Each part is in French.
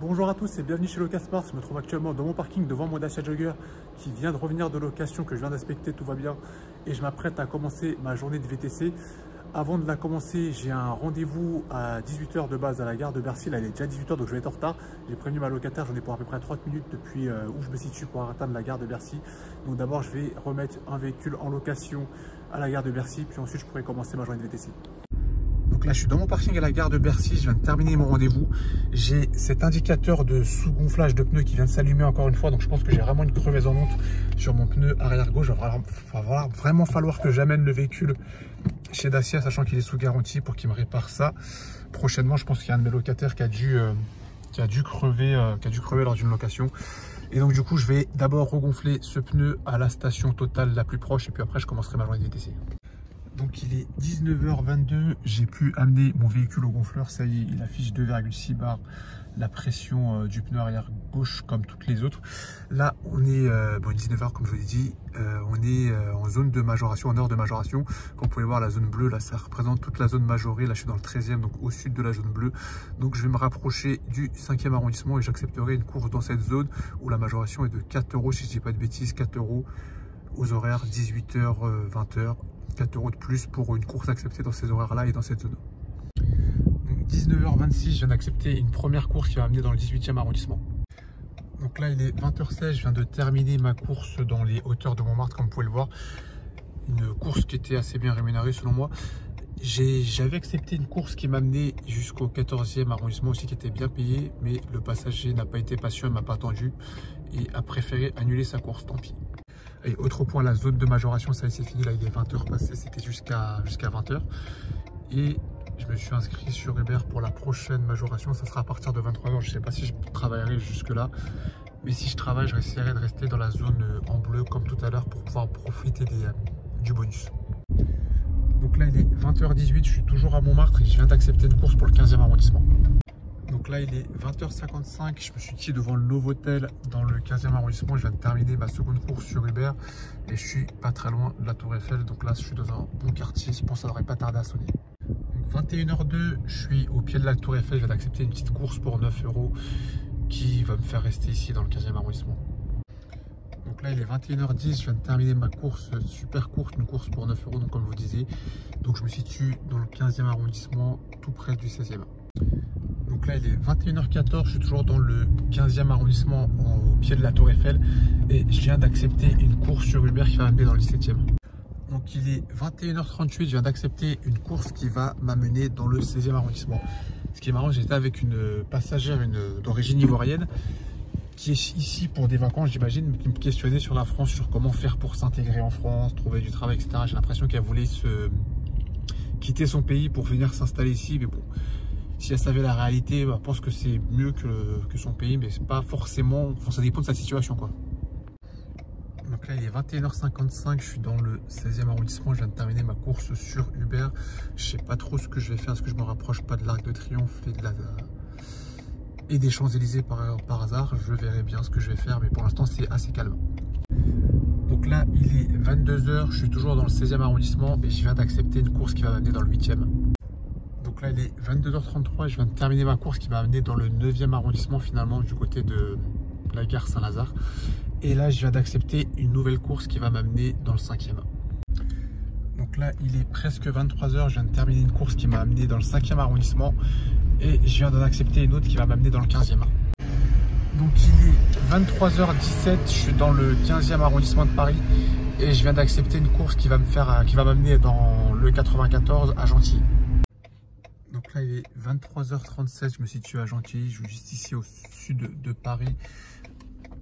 Bonjour à tous et bienvenue chez Locasmart. Je me trouve actuellement dans mon parking devant mon Dacia Jogger qui vient de revenir de location, que je viens d'inspecter, tout va bien. Et je m'apprête à commencer ma journée de VTC. Avant de la commencer, j'ai un rendez-vous à 18 h de base à la gare de Bercy. Là, il est déjà 18 h, donc je vais être en retard. J'ai prévenu ma locataire, j'en ai pour à peu près 30 minutes depuis où je me situe pour atteindre la gare de Bercy. Donc d'abord, je vais remettre un véhicule en location à la gare de Bercy, puis ensuite je pourrai commencer ma journée de VTC. Donc là, je suis dans mon parking à la gare de Bercy. Je viens de terminer mon rendez-vous. J'ai cet indicateur de sous-gonflage de pneus qui vient de s'allumer encore une fois. Donc je pense que j'ai vraiment une crevaison honte sur mon pneu arrière gauche. Il va vraiment falloir que j'amène le véhicule chez Dacia, sachant qu'il est sous garantie, pour qu'il me répare ça. Prochainement, je pense qu'il y a un de mes locataires qui a dû crever lors d'une location. Et donc du coup, je vais d'abord regonfler ce pneu à la station Total la plus proche. Et puis après, je commencerai ma journée de VTC. Donc il est 19 h 22, j'ai pu amener mon véhicule au gonfleur, ça y est, il affiche 2,6 bar, la pression du pneu arrière gauche comme toutes les autres. Là on est, 19 h comme je vous l'ai dit, on est en zone de majoration, en heure de majoration. Comme vous pouvez voir, la zone bleue, là ça représente toute la zone majorée, là je suis dans le 13e, donc au sud de la zone bleue. Donc je vais me rapprocher du 5e arrondissement et j'accepterai une course dans cette zone où la majoration est de 4 €, si je ne dis pas de bêtises, 4 € aux horaires 18 h, 20 h. 4 € de plus pour une course acceptée dans ces horaires-là et dans cette zone. Donc 19 h 26, je viens d'accepter une première course qui va m'amener dans le 18e arrondissement. Donc là, il est 20 h 16, je viens de terminer ma course dans les hauteurs de Montmartre, comme vous pouvez le voir. Une course qui était assez bien rémunérée selon moi. J'avais accepté une course qui m'amenait jusqu'au 14e arrondissement aussi, qui était bien payée, mais le passager n'a pas été patient, il ne m'a pas attendu et a préféré annuler sa course, tant pis. Et autre point, la zone de majoration, ça c'est fini, là il est 20 h passé, c'était jusqu'à 20 h. Et je me suis inscrit sur Uber pour la prochaine majoration, ça sera à partir de 23 h. Je ne sais pas si je travaillerai jusque là, mais si je travaille, j'essaierai de rester dans la zone en bleu comme tout à l'heure pour pouvoir profiter du bonus. Donc là il est 20 h 18, je suis toujours à Montmartre et je viens d'accepter une course pour le 15e arrondissement. Donc là il est 20 h 55, je me suis dit devant le Novotel dans le 15e arrondissement. Je viens de terminer ma seconde course sur Uber et je suis pas très loin de la Tour Eiffel. Donc là je suis dans un bon quartier, je pense que ça devrait pas tarder à sonner. Donc 21 h 02, je suis au pied de la Tour Eiffel, je viens d'accepter une petite course pour 9 € qui va me faire rester ici dans le 15e arrondissement. Donc là il est 21 h 10, je viens de terminer ma course, super courte, une course pour 9 €, donc comme je vous disais. Donc je me situe dans le 15e arrondissement, tout près du 16e. Donc là il est 21 h 14, je suis toujours dans le 15e arrondissement au pied de la Tour Eiffel et je viens d'accepter une course sur Uber qui va m'amener dans le 17e. Donc il est 21 h 38, je viens d'accepter une course qui va m'amener dans le 16e arrondissement. Ce qui est marrant, j'étais avec une passagère d'origine ivoirienne qui est ici pour des vacances, j'imagine, qui me questionnait sur la France, sur comment faire pour s'intégrer en France, trouver du travail, etc. J'ai l'impression qu'elle voulait quitter son pays pour venir s'installer ici, mais bon, si elle savait la réalité, elle pense que c'est mieux que son pays, mais c'est pas forcément, ça dépend de sa situation, quoi. Donc là il est 21 h 55, je suis dans le 16e arrondissement, je viens de terminer ma course sur Uber. Je sais pas trop ce que je vais faire, est-ce que je me rapproche pas de l'Arc de Triomphe et des Champs-Élysées par hasard. Je verrai bien ce que je vais faire, mais pour l'instant c'est assez calme. Donc là il est 22 h, je suis toujours dans le 16e arrondissement et je viens d'accepter une course qui va m'amener dans le 8e. Donc là il est 22 h 33, je viens de terminer ma course qui m'a amené dans le 9e arrondissement finalement, du côté de la gare Saint-Lazare. Et là je viens d'accepter une nouvelle course qui va m'amener dans le 5e. Donc là il est presque 23 h, je viens de terminer une course qui m'a amené dans le 5e arrondissement et je viens d'en accepter une autre qui va m'amener dans le 15e. Donc il est 23 h 17, je suis dans le 15e arrondissement de Paris et je viens d'accepter une course qui va m'amener dans le 94 à Gentilly. Donc là il est 23 h 37, je me situe à Gentilly, je suis juste ici au sud de Paris.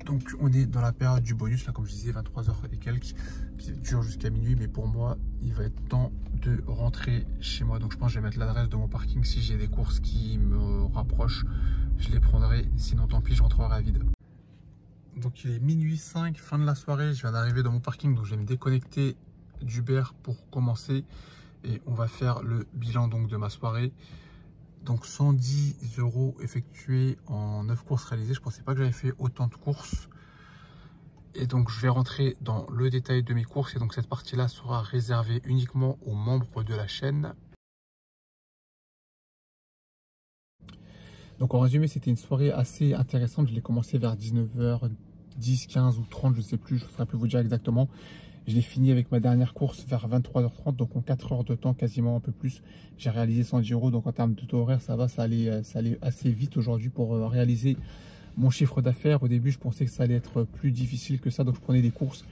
Donc on est dans la période du bonus, là comme je disais, 23 h et quelques, qui dure jusqu'à minuit, mais pour moi il va être temps de rentrer chez moi. Donc je pense que je vais mettre l'adresse de mon parking, si j'ai des courses qui me rapprochent, je les prendrai, sinon tant pis, je rentrerai à vide. Donc il est minuit 5, fin de la soirée, je viens d'arriver dans mon parking, donc je vais me déconnecter d'Uber pour commencer et on va faire le bilan donc de ma soirée. Donc 110 € effectués en 9 courses réalisées. Je ne pensais pas que j'avais fait autant de courses. Et donc je vais rentrer dans le détail de mes courses. Et donc cette partie-là sera réservée uniquement aux membres de la chaîne. Donc en résumé, c'était une soirée assez intéressante. Je l'ai commencé vers 19h10, 15 ou 30, je ne sais plus, je ne saurais plus vous dire exactement. Je l'ai fini avec ma dernière course vers 23h30, donc en 4 heures de temps, quasiment un peu plus. J'ai réalisé 100 Giro, donc en termes de taux horaire, ça va, ça allait assez vite aujourd'hui pour réaliser mon chiffre d'affaires. Au début, je pensais que ça allait être plus difficile que ça, donc je prenais des courses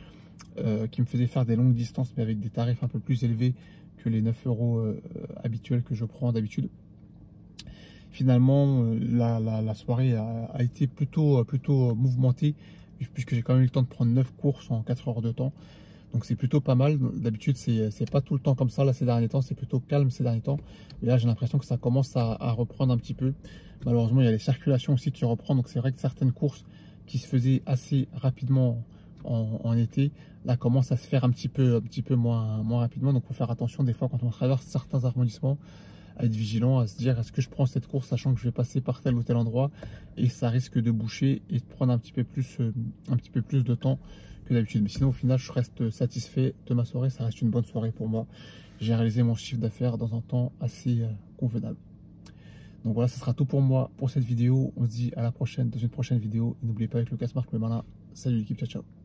qui me faisaient faire des longues distances, mais avec des tarifs un peu plus élevés que les 9 euros habituels que je prends d'habitude. Finalement, la soirée a été plutôt mouvementée, puisque j'ai quand même eu le temps de prendre 9 courses en 4 heures de temps. Donc c'est plutôt pas mal. D'habitude, c'est pas tout le temps comme ça. Là, ces derniers temps, c'est plutôt calme ces derniers temps. Et là, j'ai l'impression que ça commence à reprendre un petit peu. Malheureusement, il y a les circulations aussi qui reprennent. Donc c'est vrai que certaines courses qui se faisaient assez rapidement en été, là, commencent à se faire un petit peu moins rapidement. Donc il faut faire attention des fois quand on traverse certains arrondissements, à être vigilant, à se dire est-ce que je prends cette course sachant que je vais passer par tel ou tel endroit, et ça risque de boucher et de prendre un petit peu plus de temps que d'habitude. Mais sinon au final je reste satisfait de ma soirée, ça reste une bonne soirée pour moi. J'ai réalisé mon chiffre d'affaires dans un temps assez convenable. Donc voilà, ce sera tout pour moi pour cette vidéo. On se dit à la prochaine dans une prochaine vidéo. Et n'oubliez pas, avec Lucas Marc le malin. Salut l'équipe, ciao ciao.